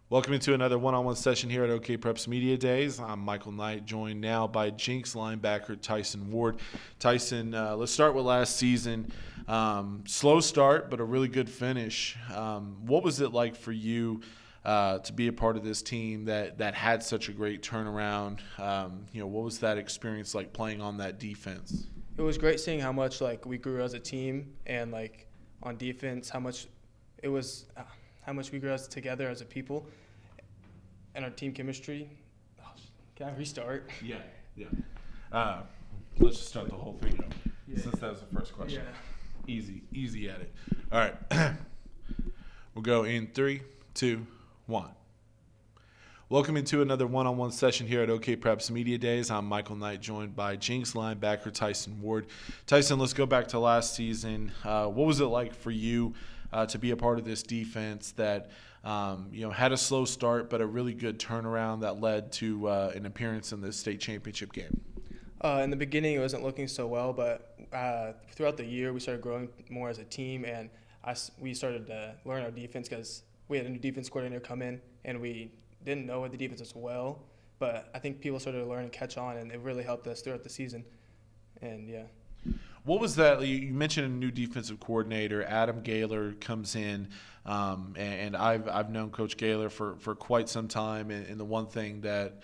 Welcome into another one-on-one session here at OKPreps Media Days. I'm Michael Knight, joined now by Jenks linebacker Tyson Ward. Tyson, let's start with last season. Slow start, but a really good finish. What was it like for you to be a part of this team that had such a great turnaround? What was that experience like playing on that defense? It was great seeing how much we grew as a team and on defense how much we grew as together as a people and our team chemistry. Oh, can I restart? Yeah. Let's just start the whole thing over since that was the first question. Yeah. Easy at it. All right. We'll go in 3, 2, 1. Welcome into another one-on-one session here at OKPreps Media Days. I'm Michael Knight, joined by Jenks linebacker Tyson Ward. Tyson, let's go back to last season. What was it like for you to be a part of this defense that had a slow start but a really good turnaround that led to an appearance in the state championship game? In the beginning, it wasn't looking so well, but throughout the year, we started growing more as a team, and we started to learn our defense because we had a new defense coordinator come in, and we didn't know the defense as well, but I think people started to learn and catch on, and it really helped us throughout the season. And yeah. What was that? You mentioned a new defensive coordinator. Adam Gaylor comes in, and I've known Coach Gaylor for quite some time, and the one thing that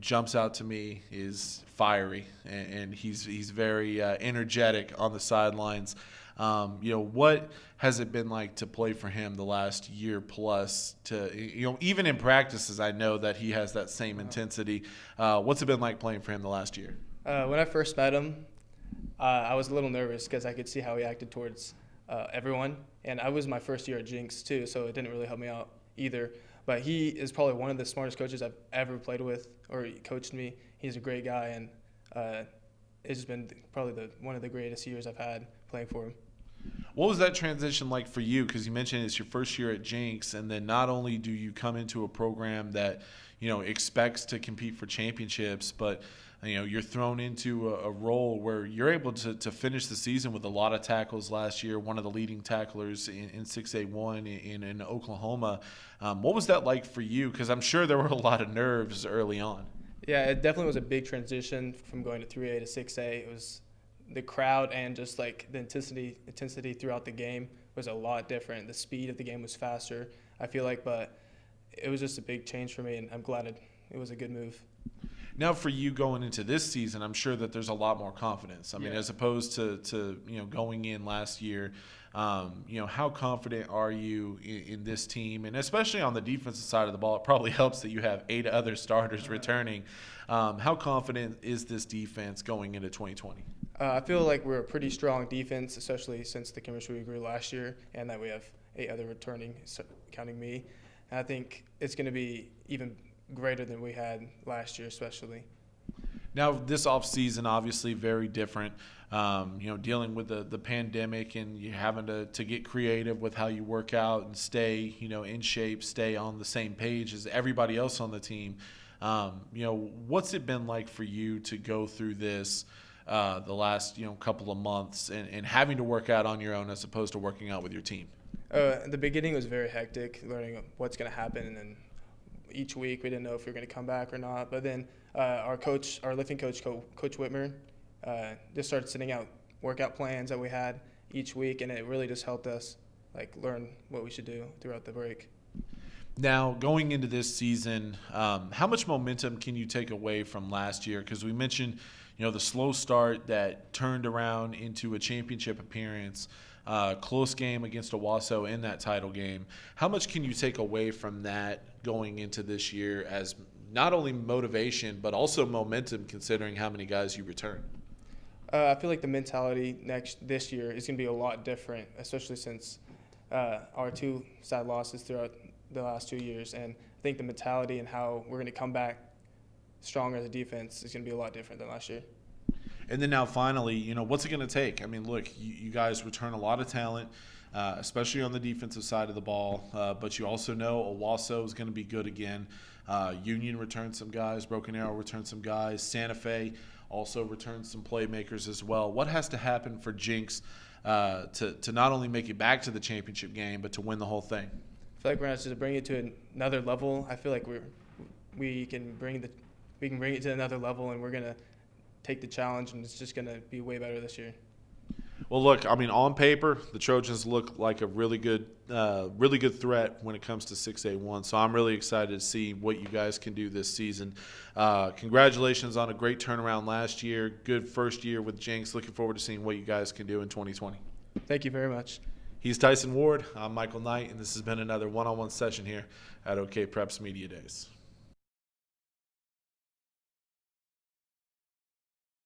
jumps out to me is fiery, and he's very energetic on the sidelines. What has it been like to play for him the last year plus? Even in practices, I know that he has that same intensity. What's it been like playing for him the last year? When I first met him, I was a little nervous because I could see how he acted towards everyone, and I was my first year at Jenks too, so it didn't really help me out either. But he is probably one of the smartest coaches I've ever played with or coached me. He's a great guy, and it's just been probably one of the greatest years I've had playing for him. What was that transition like for you? Because you mentioned it's your first year at Jenks, and then not only do you come into a program that expects to compete for championships, but you're thrown into a role where you're able to finish the season with a lot of tackles last year, one of the leading tacklers in 6A1 in Oklahoma. What was that like for you? Because I'm sure there were a lot of nerves early on. Yeah, it definitely was a big transition from going to 3A to 6A. It was the crowd and just the intensity throughout the game was a lot different. The speed of the game was faster, I feel like, but it was just a big change for me, and I'm glad it was a good move. Now, for you going into this season, I'm sure that there's a lot more confidence. I mean, as opposed to going in last year, how confident are you in this team? And especially on the defensive side of the ball, it probably helps that you have 8 other starters returning. How confident is this defense going into 2020? I feel like we're a pretty strong defense, especially since the chemistry we grew last year, and that we have 8 other returning, counting me. And I think it's going to be even greater than we had last year, especially. Now, this offseason, obviously very different, dealing with the pandemic and you having to get creative with how you work out and stay, in shape, stay on the same page as everybody else on the team. What's it been like for you to go through this the last, couple of months and having to work out on your own as opposed to working out with your team? The beginning was very hectic, learning what's going to happen, and then each week we didn't know if we were going to come back or not. But then our lifting coach, Coach Whitmer, just started sending out workout plans that we had each week, and it really just helped us learn what we should do throughout the break. Now, going into this season, how much momentum can you take away from last year? Because we mentioned, the slow start that turned around into a championship appearance, close game against Owasso in that title game. How much can you take away from that going into this year as not only motivation but also momentum, considering how many guys you return? I feel like the mentality this year is going to be a lot different, especially since our 2 sad losses throughout the last 2 years. And I think the mentality and how we're going to come back stronger as a defense is going to be a lot different than last year. And then now finally, what's it going to take? I mean, look, you guys return a lot of talent, especially on the defensive side of the ball, but you also know Owasso is going to be good again. Union returned some guys. Broken Arrow returned some guys. Santa Fe also returned some playmakers as well. What has to happen for Jenks to not only make it back to the championship game, but to win the whole thing? feel like we're going to bring it to another level. I feel like we can bring it to another level, and we're going to take the challenge, and it's just going to be way better this year. Well, look, I mean, on paper, the Trojans look like a really good threat when it comes to 6A1. So I'm really excited to see what you guys can do this season. Congratulations on a great turnaround last year. Good first year with Jenks. Looking forward to seeing what you guys can do in 2020. Thank you very much. He's Tyson Ward. I'm Michael Knight, and this has been another one-on-one session here at OKPreps Media Days.